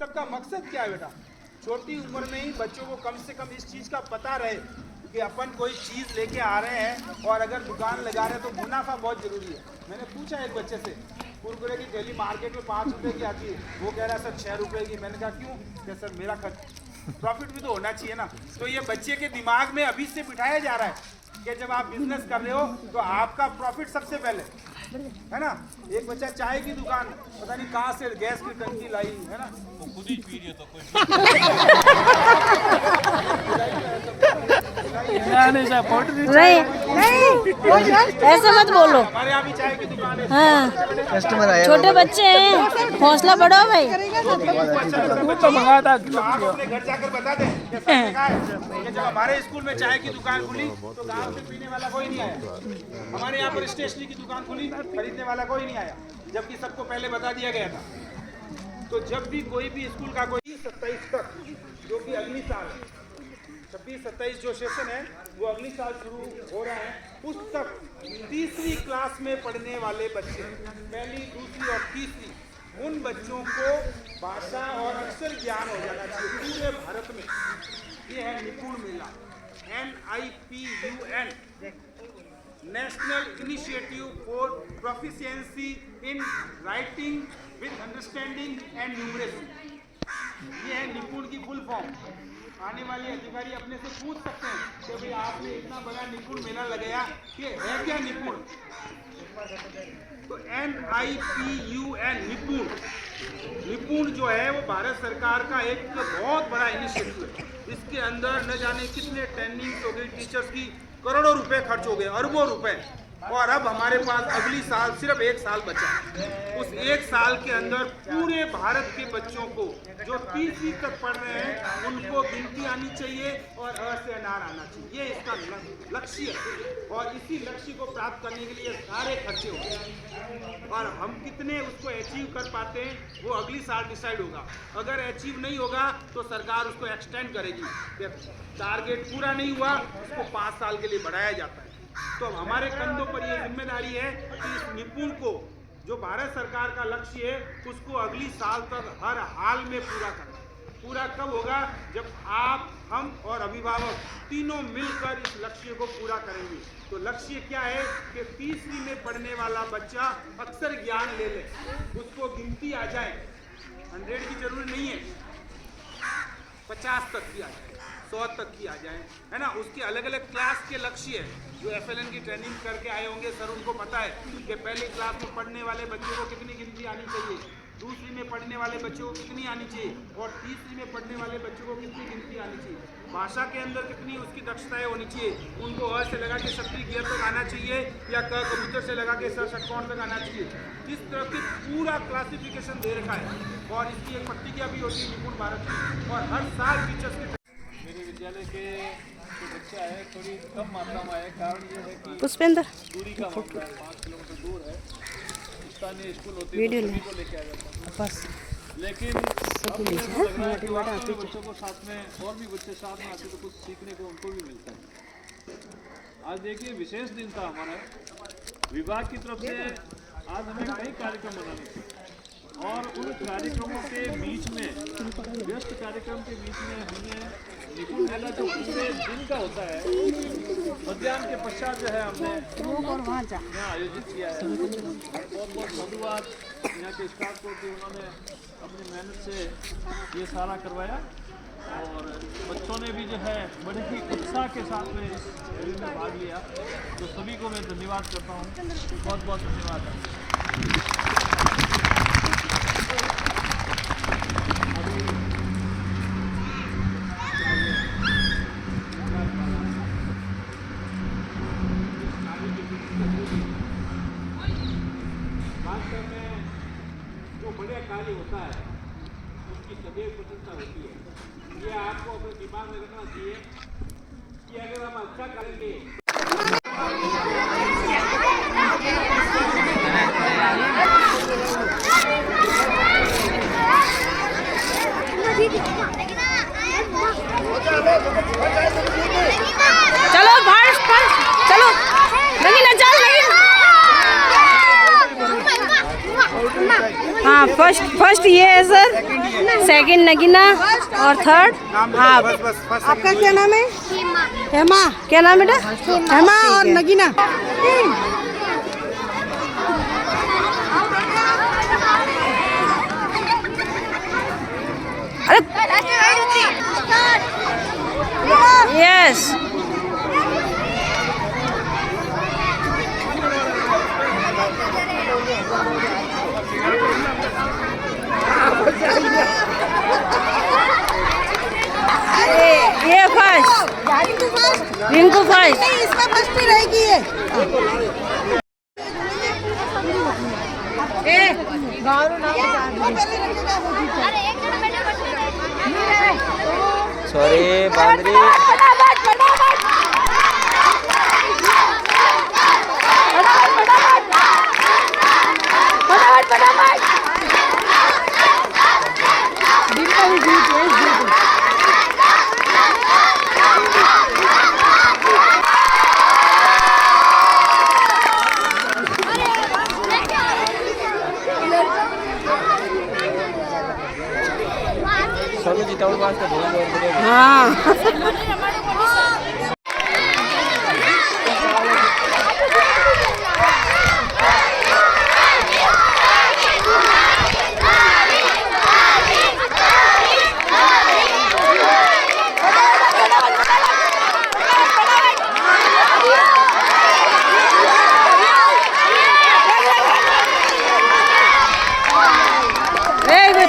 सबका मकसद क्या है बेटा? छोटी उम्र में ही बच्चों को कम से कम इस चीज़ का पता रहे कि अपन कोई चीज़ लेके आ रहे हैं और अगर दुकान लगा रहे हैं तो मुनाफा बहुत ज़रूरी है। मैंने पूछा एक बच्चे से, कुरकुरे की थैली मार्केट में 5 रुपए की आती है, वो कह रहा है सर 6 रुपए की। मैंने कहा क्यों? क्या सर मेरा खर्च, प्रॉफिट भी तो होना चाहिए ना। तो ये बच्चे के दिमाग में अभी से बिठाया जा रहा है कि जब आप बिजनेस कर रहे हो तो आपका प्रॉफिट सबसे पहले है ना। एक बच्चा चाय की दुकान, पता नहीं कहाँ से गैस की टंकी लाई है ना, वो खुद ही पी रही है तो कोई ऐसे मत बोलो। हमारे यहाँ भी चाय की दुकान है। हाँ, कस्टमर आया, छोटे बच्चे हैं, हौसला बढ़ाओ भाई। तो आप अपने घर जाकर बता दें कि सर ने कहा है कि जब हमारे स्कूल में चाय की दुकान खुली तो गांव से पीने वाला कोई नहीं आया। हमारे यहाँ पर स्टेशनरी की दुकान खुली, खरीदने वाला कोई नहीं आया, जबकि सबको पहले बता दिया गया था। तो जब भी कोई भी स्कूल का कोई 27 तक, जो कि अगली साल 26-27 जो सेशन है वो अगली साल शुरू हो रहा है, उस तक तीसरी क्लास में पढ़ने वाले बच्चे, पहली, दूसरी और तीसरी, उन बच्चों को भाषा और अक्षर ज्ञान हो जाना चाहिए पूरे भारत में। ये है निपुण मेला, NIPUN, national initiative for proficiency in writing with understanding and numeracy. ये है निपुण की फुल फॉर्म। आने वाले अधिकारी अपने से पूछ सकते हैं कि भाई आपने इतना बड़ा निपुण मेला लगाया, कि है क्या निपुण? तो NIPUN निपुण, निपुण जो है वो भारत सरकार का एक बहुत बड़ा इनिशिएटिव है। इसके अंदर न जाने कितने ट्रेनिंग हो गई, टीचर्स की करोड़ों रुपए खर्च हो गए, अरबों रुपए, और अब हमारे पास अगली साल सिर्फ 1 साल बचा। उस 1 साल के अंदर पूरे भारत के बच्चों को जो 30वीं तक पढ़ रहे हैं उनको गिनती आनी चाहिए और अ से अनार आना चाहिए। ये इसका लक्ष्य है और इसी लक्ष्य को प्राप्त करने के लिए सारे खर्चे होते हैं और हम कितने उसको अचीव कर पाते हैं वो अगली साल डिसाइड होगा। अगर अचीव नहीं होगा तो सरकार उसको एक्सटेंड करेगी। टारगेट पूरा नहीं हुआ उसको 5 साल के लिए बढ़ाया जाता है। तो हमारे कंधों पर यह जिम्मेदारी है कि इस निपुण को, जो भारत सरकार का लक्ष्य है, उसको अगली साल तक हर हाल में पूरा करें। पूरा कब होगा? जब आप, हम और अभिभावक तीनों मिलकर इस लक्ष्य को पूरा करेंगे। तो लक्ष्य क्या है कि 30वीं में पढ़ने वाला बच्चा अक्षर ज्ञान ले ले, उसको गिनती आ जाए, 100 की जरूरत नहीं है, 50 तक की आ जाए, 100 तक की आ जाए, है ना। उसके अलग अलग क्लास के लक्ष्य है। जो FLN की ट्रेनिंग करके आए होंगे सर, उनको पता है कि पहली क्लास में पढ़ने वाले बच्चों को कितनी गिनती आनी चाहिए, दूसरी में पढ़ने वाले बच्चों को कितनी आनी चाहिए और तीसरी में पढ़ने वाले बच्चों को कितनी गिनती आनी चाहिए। भाषा के अंदर कितनी उसकी दक्षताएं होनी चाहिए, उनको अ से लगा के शक्ति गियर तक आना चाहिए या क कबूतर से लगा के स षटकोण तक आना चाहिए। इस तरह की पूरा क्लासिफिकेशन दे रखा है और इसकी एक पट्टिका भी होती है निपुण भारत की, और हर साल टीचर्स की। मेरे विद्यालय के जो बच्चे आए थोड़ी कम मात्रा में आए, कारण ये है कि पुष्पेंद्र दूरी का मामला है, 5 किलोमीटर दूर है। स्थानीय स्कूल होते हैं तो सभी को लेके आ जाता है, लेकिन अब मुझे लग रहा है कि वास्तव में बच्चों को साथ में और भी बच्चे साथ में आते तो कुछ सीखने को उनको भी मिलता है। आज देखिए विशेष दिन था हमारा, विभाग की तरफ से आज हमें कई कार्यक्रम बनाने थे और उन कार्यक्रमों के बीच में, व्यस्त कार्यक्रम के बीच में, हमने निपुण मेला जो पूरे दिन का होता है, मध्याह्न के पश्चात जो है हमने यहाँ आयोजित किया है। बहुत बहुत धन्यवाद यहाँ के स्टाफ को कि उन्होंने अपनी मेहनत से ये सारा करवाया और बच्चों ने भी जो है बड़े ही उत्साह के साथ में इस रैली में भाग लिया। तो सभी को मैं धन्यवाद करता हूँ, बहुत बहुत धन्यवाद। जो बड़े कार्य होता है उसकी सदैव प्रशंसा होती है। ये आपको अपने दिमाग में रखना चाहिए कि अगर हम अच्छा करेंगे। चलो फर्स्ट चलो, रंगीला चल रंगीला। हाँ फर्स्ट ये है सर। सेकंड नगीना और थर्ड नाम हाँ बस बस फर्स्ट आपका क्या नाम है? हेमा। क्या नाम बेटा हेमा और नगीना। यस ये फर्स्ट रिंकू फर्स्ट नहीं, इसका फर्स्ट ही रहेगी ये। सॉरी बांद्री सभी जिताऊ पास का बहुत हाँ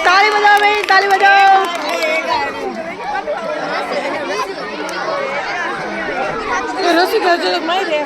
ताली बजाओ भाई ताली बजाओ रस्सी कर दो मैं दे